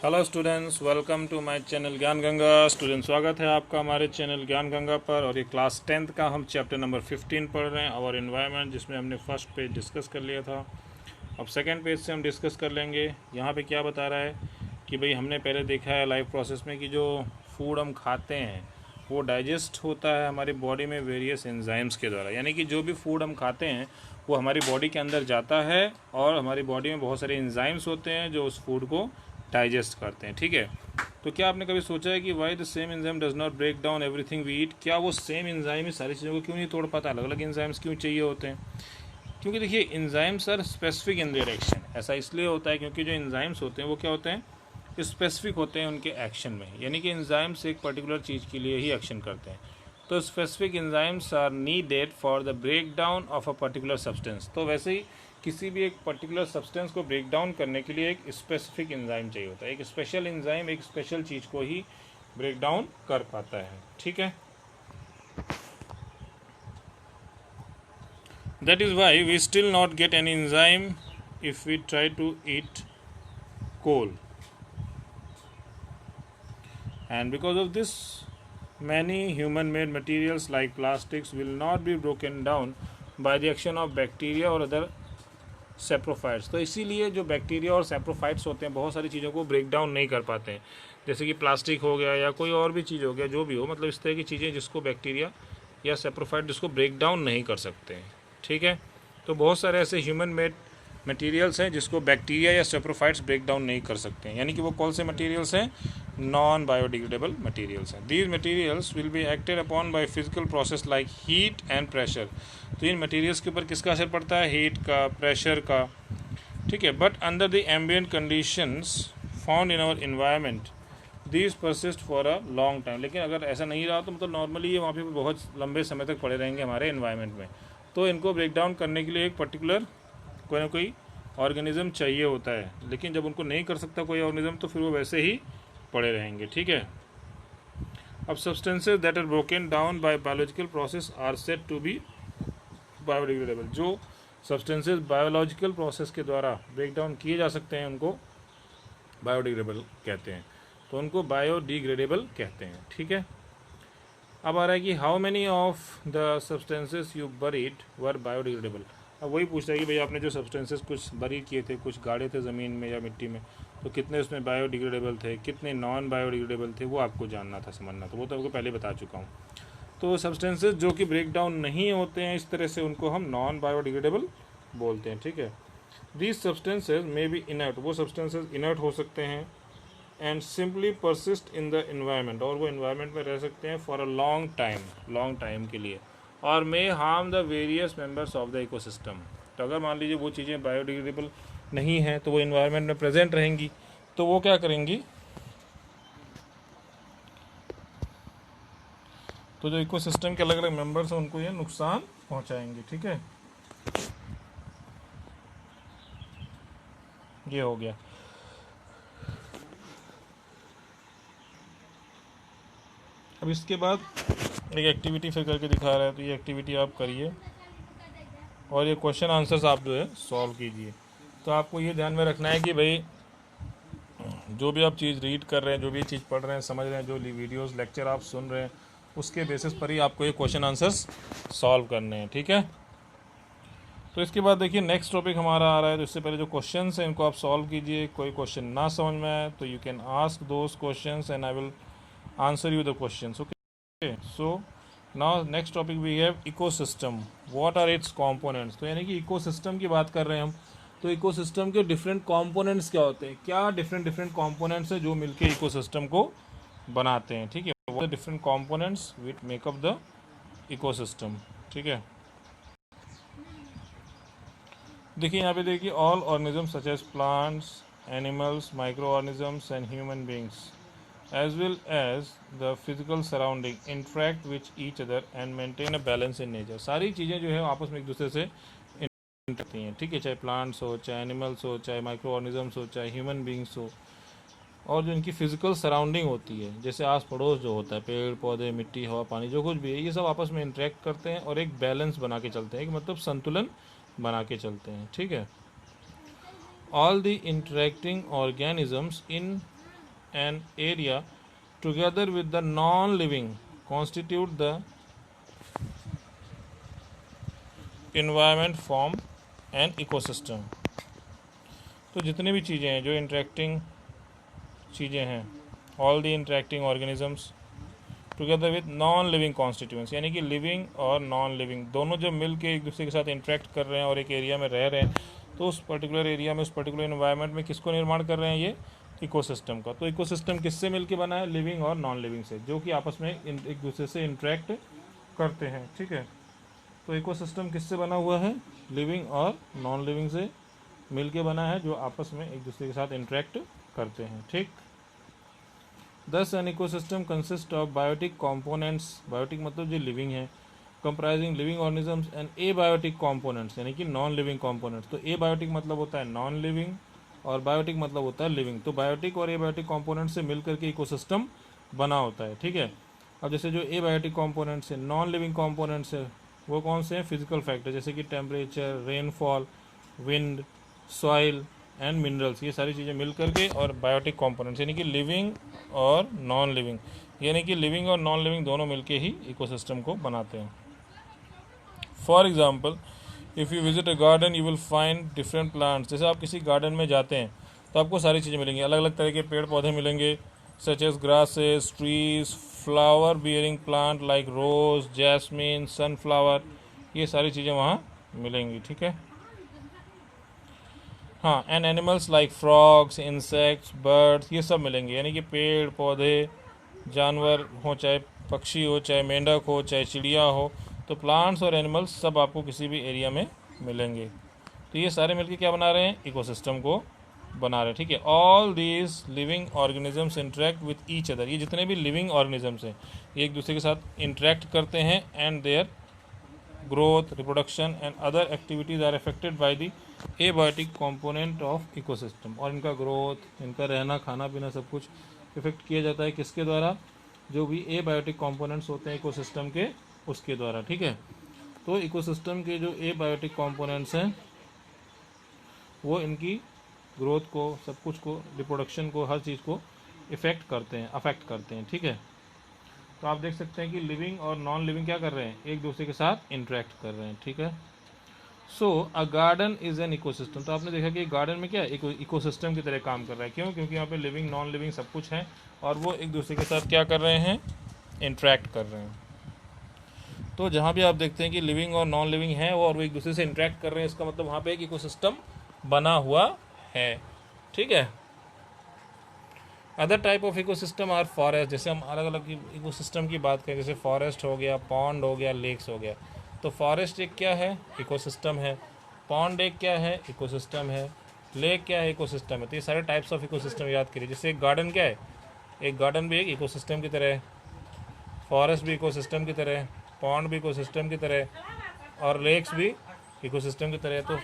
Hello students, welcome to my channel Gyan Ganga. Student, स्वागत है आपका हमारे चैनल ज्ञान गंगा पर। और ये क्लास 10th का हम चैप्टर नंबर 15 पढ़ रहे हैं, और इन्वायरमेंट, जिसमें हमने फर्स्ट पेज डिस्कस कर लिया था। अब सेकंड पेज से हम डिस्कस कर लेंगे। यहाँ पे क्या बता रहा है कि भाई हमने पहले देखा है लाइफ प्रोसेस में कि जो फूड हम खाते हैं वो डाइजेस्ट होता है हमारी बॉडी में वेरियस एंजाइम्स के द्वारा। यानी कि जो भी फूड हम खाते हैं वो हमारी बॉडी के अंदर जाता है, और हमारी बॉडी में बहुत सारे एंजाइम्स होते हैं जो उस फूड को डाइजेस्ट करते हैं। ठीक है, तो क्या आपने कभी सोचा है कि why the same enzyme does not break down everything we eat? क्या वो सेम एंजाइम ही सारी चीज़ों को क्यों नहीं तोड़ पाता? अलग अलग एंजाइम्स क्यों चाहिए होते हैं? क्योंकि देखिए, enzymes are specific in their action. ऐसा इसलिए होता है क्योंकि जो एंजाइम्स होते हैं वो क्या होते हैं, स्पेसिफिक होते हैं उनके एक्शन में। यानी कि एंजाइम्स एक पर्टिकुलर चीज़ के लिए ही एक्शन करते हैं। तो specific enzymes are needed for the break down of a particular substance. तो वैसे ही किसी भी एक पर्टिकुलर सब्सटेंस को ब्रेक डाउन करने के लिए एक स्पेसिफिक एंजाइम चाहिए होता है। एक स्पेशल एंजाइम एक स्पेशल चीज़ को ही ब्रेक डाउन कर पाता है। ठीक है, that is why we still not get an enzyme if we try to eat coal, and because of this many human made materials like plastics will not be broken down by the action of bacteria or other saprophytes. तो इसीलिए जो bacteria और saprophytes होते हैं बहुत सारी चीज़ों को ब्रेक डाउन नहीं कर पाते हैं। जैसे कि प्लास्टिक हो गया या कोई और भी चीज़ हो गया, जो भी हो, मतलब इस तरह की चीज़ें जिसको बैक्टीरिया या सेप्रोफाइट जिसको ब्रेक डाउन नहीं कर सकते हैं। ठीक है, तो बहुत सारे ऐसे ह्यूमन मेड मटेरियल्स हैं जिसको बैक्टीरिया या सेप्रोफाइट्स ब्रेक डाउन नहीं कर सकते हैं। यानी कि वो कौन से मटेरियल्स हैं? नॉन बायोडिग्रेडेबल मटेरियल्स हैं। These materials will be acted upon by physical process like heat and pressure. तो इन मटेरियल्स के ऊपर किसका असर पड़ता है? हीट का, प्रेशर का। ठीक है, but under the ambient conditions found in our environment these persist for a long time. लेकिन अगर ऐसा नहीं रहा तो मतलब नॉर्मली ये वहाँ पे बहुत लंबे समय तक पड़े रहेंगे हमारे इन्वायरमेंट में। तो इनको ब्रेक डाउन करने के लिए एक पर्टिकुलर कोई ना कोई ऑर्गेनिज्म चाहिए होता है। लेकिन जब उनको नहीं कर सकता कोई ऑर्गेनिज्म तो फिर वो वैसे ही पड़े रहेंगे। ठीक है, अब substances that are broken down by biological process are said to be biodegradable. जो सब्सटेंसेज बायोलॉजिकल प्रोसेस के द्वारा ब्रेक डाउन किए जा सकते हैं उनको बायोडिग्रेडेबल कहते हैं। तो उनको बायोडिग्रेडेबल कहते हैं। ठीक है, अब आ रहा है कि how many of the substances you buried were biodegradable. अब वही पूछ रहा है कि भाई आपने जो सब्सटेंसेस कुछ बरीड किए थे, कुछ गाड़े थे ज़मीन में या मिट्टी में, तो कितने उसमें बायोडिग्रेडेबल थे, कितने नॉन बायोडिग्रेडेबल थे, वो आपको जानना था, समझना था। वो तो आपको पहले बता चुका हूँ। तो सब्सटेंसेस जो कि ब्रेक डाउन नहीं होते हैं इस तरह से, उनको हम नॉन बायोडिग्रेडेबल बोलते हैं। ठीक है, these substances may be inert. वो सब्सटेंसेज इनर्ट हो सकते हैं and simply persist in the environment, और वो इन्वायरमेंट में रह सकते हैं फॉर अ लॉन्ग टाइम के लिए, और may harm the various members of the ecosystem. तो अगर मान लीजिए वो चीज़ें बायोडिग्रेडेबल नहीं हैं तो वो इन्वायरमेंट में प्रेजेंट रहेंगी, तो वो क्या करेंगी? तो जो इकोसिस्टम के अलग अलग मेंबर्स हैं उनको ये नुकसान पहुंचाएंगे। ठीक है, ये हो गया। अब इसके बाद एक एक्टिविटी फिर करके दिखा रहा है, तो ये एक्टिविटी आप करिए और ये क्वेश्चन आंसर्स आप जो है सॉल्व कीजिए। तो आपको ये ध्यान में रखना है कि भाई जो भी आप चीज़ रीड कर रहे हैं, जो भी चीज़ पढ़ रहे हैं, समझ रहे हैं, जो वीडियोस लेक्चर आप सुन रहे हैं, उसके बेसिस पर ही आपको ये क्वेश्चन आंसर्स सॉल्व करने हैं। ठीक है, तो इसके बाद देखिए नेक्स्ट टॉपिक हमारा आ रहा है। तो इससे पहले जो क्वेश्चन हैं इनको आप सॉल्व कीजिए। कोई क्वेश्चन ना समझ में आए तो you can ask those questions and I will answer you the questions. Okay, so now next topic we have ecosystem. What are its components. तो यानी कि इकोसिस्टम की बात कर रहे हैं हम। तो इकोसिस्टम के डिफरेंट कंपोनेंट्स क्या होते हैं? क्या डिफरेंट कंपोनेंट्स हैं जो मिलके इकोसिस्टम को बनाते हैं? ठीक है, वो different components which make up the ecosystem. ठीक है, देखिए यहाँ पे देखिए all organisms such as plants, animals, micro organisms and human beings as well as the physical surrounding interact with each other and maintain a balance in nature। सारी चीज़ें जो है आपस में एक दूसरे से interact करती हैं। ठीक है, चाहे प्लांट्स हो, चाहे एनिमल्स हो, चाहे माइक्रो ऑर्गेनिजम्स हो, चाहे ह्यूमन बींग्स हो, और जो इनकी फिजिकल सराउंडिंग होती है, जैसे आस पड़ोस जो होता है, पेड़ पौधे, मिट्टी, हवा, पानी, जो कुछ भी है, ये सब आपस में इंटरेक्ट करते हैं और एक बैलेंस बना के चलते हैं, एक मतलब संतुलन बना के चलते हैं। ठीक है, all the interacting organisms in an area together with the non-living constitute the environment form an ecosystem। तो जितनी भी चीज़ें हैं जो इंटरेक्टिंग चीज़ें हैं, all the interacting organisms together with non living constituents, यानी कि लिविंग और नॉन लिविंग दोनों जब मिल के एक दूसरे के साथ इंटरेक्ट कर रहे हैं और एक एरिया में रह रहे हैं, तो उस पर्टिकुलर एरिया में, उस पर्टिकुलर इन्वायरमेंट में किसको निर्माण कर रहे हैं, ये इकोसिस्टम का। तो इकोसिस्टम किससे मिलके बना है, लिविंग और नॉन लिविंग से, जो कि आपस में एक दूसरे से इंटरेक्ट करते हैं। ठीक है, तो इकोसिस्टम किससे बना हुआ है, लिविंग और नॉन लिविंग से मिलके बना है, जो आपस में एक दूसरे के साथ इंटरेक्ट करते हैं। ठीक, Thus an ecosystem consists of biotic components, biotic मतलब जो लिविंग है, comprising living organisms and abiotic components यानी कि नॉन लिविंग components। तो abiotic मतलब होता है नॉन लिविंग और बायोटिक मतलब होता है लिविंग। तो बायोटिक और एबायोटिक कंपोनेंट्स से मिलकर के इकोसिस्टम बना होता है। ठीक है, अब जैसे जो एबायोटिक कंपोनेंट्स है, नॉन लिविंग कंपोनेंट्स है, वो कौन से हैं, फिजिकल फैक्टर जैसे कि temperature, rainfall, wind, soil and minerals, ये सारी चीज़ें मिल करके, और बायोटिक कंपोनेंट्स यानी कि लिविंग और नॉन लिविंग, यानी कि लिविंग और नॉन लिविंग दोनों मिलके ही इकोसिस्टम को बनाते हैं। For example, if you visit a garden you will find different plants. जैसे आप किसी गार्डन में जाते हैं तो आपको सारी चीज़ें मिलेंगी, अलग अलग तरह के पेड़ पौधे मिलेंगे, such as grasses, trees, flower bearing plant like rose, jasmine, sunflower, ये सारी चीज़ें वहाँ मिलेंगी। ठीक है, हाँ, and animals like frogs, insects, birds, ये सब मिलेंगे, यानी कि पेड़ पौधे, जानवर हो, चाहे पक्षी हो, चाहे मेंढक हो, चाहे चिड़िया हो, तो प्लांट्स और एनिमल्स सब आपको किसी भी एरिया में मिलेंगे। तो ये सारे मिलके क्या बना रहे हैं, इकोसिस्टम को बना रहे हैं। ठीक है, all these living organisms interact with each other, ये जितने भी लिविंग ऑर्गेनिजम्स हैं ये एक दूसरे के साथ इंटरेक्ट करते हैं, and their growth, reproduction and other activities are affected by the abiotic component of ecosystem. और इनका ग्रोथ, इनका रहना, खाना पीना सब कुछ इफेक्ट किया जाता है किसके द्वारा, जो भी एबायोटिक कंपोनेंट्स होते हैं इकोसिस्टम के, उसके द्वारा। ठीक है, तो इकोसिस्टम के जो एबायोटिक कंपोनेंट्स हैं वो इनकी ग्रोथ को, सब कुछ को, रिप्रोडक्शन को, हर चीज़ को अफेक्ट करते हैं। ठीक है, तो आप देख सकते हैं कि लिविंग और नॉन लिविंग क्या कर रहे हैं, एक दूसरे के साथ इंटरेक्ट कर रहे हैं। ठीक है, सो अ गार्डन इज एन इकोसिस्टम। तो आपने देखा कि गार्डन में क्या इकोसिस्टम की तरह काम कर रहा है, क्यों, क्योंकि यहाँ पे लिविंग नॉन लिविंग सब कुछ है और वो एक दूसरे के साथ क्या कर रहे हैं, इंटरेक्ट कर रहे हैं। तो जहाँ भी आप देखते हैं कि लिविंग और नॉन लिविंग है और वो एक दूसरे से इंटरेक्ट कर रहे हैं, इसका मतलब वहाँ पे एक इकोसिस्टम बना हुआ है। ठीक है, other type of ecosystem are forest. जैसे हम अलग अलग इकोसिस्टम की बात करें, जैसे फॉरेस्ट हो गया, पॉन्ड हो गया, लेक्स हो गया। तो फॉरेस्ट एक क्या है, इकोसिस्टम है, पॉन्ड एक क्या है, इकोसिस्टम है, लेक क्या है, इकोसिस्टम है। तो ये सारे टाइप्स ऑफ इकोसिस्टम याद करिए। जैसे एक गार्डन क्या है, एक गार्डन भी एक इकोसिस्टम की तरह है, फॉरेस्ट भी इकोसिस्टम की तरह है, पॉन्ड भी इकोसिस्टम की तरह है, और लेक्स भी इकोसिस्टम की तरह है। तो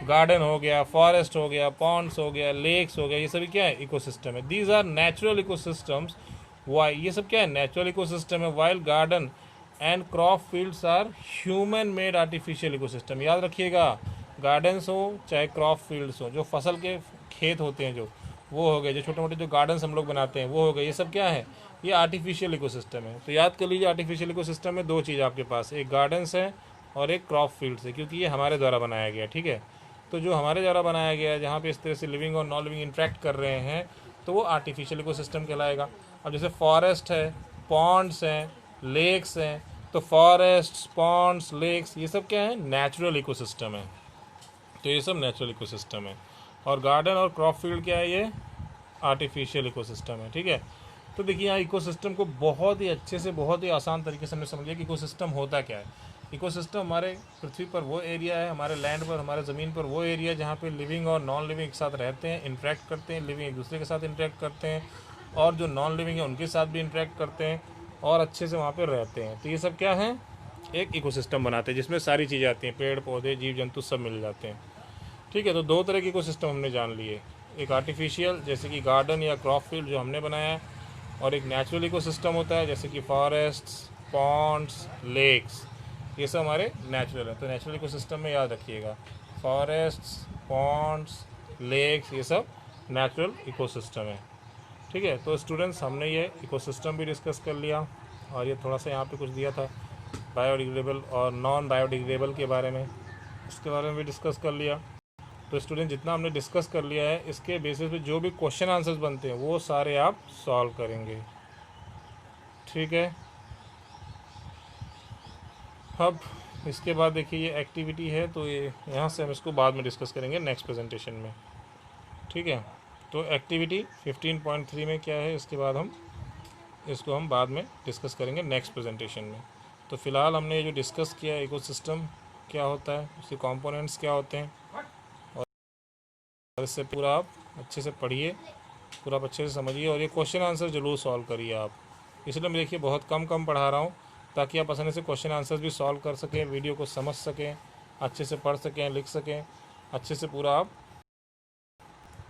गार्डन हो गया, फॉरेस्ट हो गया, पॉन्ड्स हो गया, लेक्स हो गया, ये सभी क्या है, इकोसिस्टम है। These are natural ecosystems. Why, ये सब क्या है, नेचुरल इकोसिस्टम है। While garden and crop fields are human made artificial ecosystem. याद रखिएगा, गार्डन्स हो चाहे क्रॉप फील्ड्स हो, जो फसल के खेत होते हैं जो, वो हो गए, जो छोटे मोटे जो गार्डन्स हम लोग बनाते हैं वो हो गए, ये सब क्या है, ये आर्टिफिशियल इकोसिस्टम है। तो याद कर लीजिए, आर्टिफिशियल इकोसिस्टम में दो चीज़ आपके पास, एक गार्डन्स है और एक क्रॉप फील्ड्स है, क्योंकि ये हमारे द्वारा बनाया गया। ठीक है, तो जो हमारे द्वारा बनाया गया है, जहाँ पे इस तरह से लिविंग और नॉन लिविंग इंटरेक्ट कर रहे हैं, तो वो आर्टिफिशियल इकोसिस्टम कहलाएगा। अब जैसे फॉरेस्ट है, पॉन्ड्स हैं, लेक्स हैं, तो फॉरेस्ट, पॉन्ड्स, लेक्स, ये सब क्या है, नेचुरल इकोसिस्टम है। तो ये सब नेचुरल इकोसिस्टम है। और गार्डन और क्रॉप फील्ड क्या है, ये आर्टिफिशियल इकोसिस्टम है। ठीक है, तो देखिए यहाँ इकोसिस्टम को बहुत ही अच्छे से, बहुत ही आसान तरीके से हमने समझ लिया कि इकोसिस्टम होता क्या है। इकोसिस्टम हमारे पृथ्वी पर वो एरिया है, हमारे लैंड पर, हमारे ज़मीन पर वो एरिया जहाँ पे लिविंग और नॉन लिविंग एक साथ रहते हैं, इंटरेक्ट करते हैं। लिविंग एक दूसरे के साथ इंटरेक्ट करते हैं और जो नॉन लिविंग है उनके साथ भी इंटरेक्ट करते हैं और अच्छे से वहाँ पर रहते हैं। तो ये सब क्या है, एक इकोसिस्टम बनाते हैं जिसमें सारी चीज़ें आती हैं, पेड़ पौधे, जीव जंतु सब मिल जाते हैं। ठीक है, तो दो तरह के इकोसिस्टम हमने जान लिए, एक आर्टिफिशियल जैसे कि गार्डन या क्रॉप फील्ड जो हमने बनाया है, और एक नेचुरल इकोसिस्टम होता है जैसे कि फॉरेस्ट्स, पॉन्ड्स, लेक्स, ये सब हमारे नेचुरल है। तो नेचुरल इकोसिस्टम में याद रखिएगा, फॉरेस्ट्स, पॉन्ड्स, लेक्स, ये सब नेचुरल इकोसिस्टम है। ठीक है, तो स्टूडेंट्स हमने ये इकोसिस्टम भी डिस्कस कर लिया और ये थोड़ा सा यहाँ पे कुछ दिया था बायोडिग्रेडेबल और नॉन बायोडिग्रेडेबल के बारे में, इसके बारे में भी डिस्कस कर लिया। तो स्टूडेंट जितना हमने डिस्कस कर लिया है इसके बेसिस पे जो भी क्वेश्चन आंसर्स बनते हैं वो सारे आप सॉल्व करेंगे। ठीक है, अब इसके बाद देखिए ये एक्टिविटी है, तो ये यहाँ से हम इसको बाद में डिस्कस करेंगे नेक्स्ट प्रेजेंटेशन में। ठीक है, तो एक्टिविटी 15.3 में क्या है इसके बाद इसको हम बाद में डिस्कस करेंगे नेक्स्ट प्रेजेंटेशन में। तो फ़िलहाल हमने जो डिस्कस किया इकोसिस्टम क्या होता है, उसके कंपोनेंट्स क्या होते हैं, और इससे पूरा आप अच्छे से पढ़िए, पूरा आप अच्छे से समझिए और ये क्वेश्चन आंसर ज़रूर सॉल्व करिए आप। इसलिए मैं देखिए बहुत कम पढ़ा रहा हूँ ताकि आप आसानी से क्वेश्चन आंसर्स भी सॉल्व कर सकें, वीडियो को समझ सकें, अच्छे से पढ़ सकें, लिख सकें, अच्छे से पूरा आप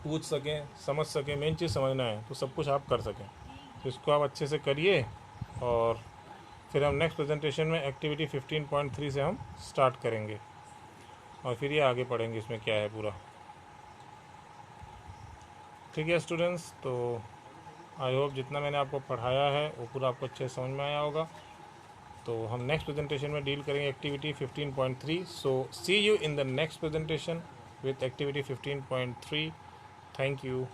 पूछ सकें, समझ सकें। मेन चीज़ समझना है तो सब कुछ आप कर सकें। तो इसको आप अच्छे से करिए और फिर हम नेक्स्ट प्रेजेंटेशन में एक्टिविटी 15.3 से हम स्टार्ट करेंगे और फिर ये आगे पढ़ेंगे इसमें क्या है पूरा। ठीक है स्टूडेंट्स, तो आई होप जितना मैंने आपको पढ़ाया है वो पूरा आपको अच्छे से समझ में आया होगा। तो हम नेक्स्ट प्रेजेंटेशन में डील करेंगे activity 15.3। So see you in the next presentation with activity 15.3। Thank you.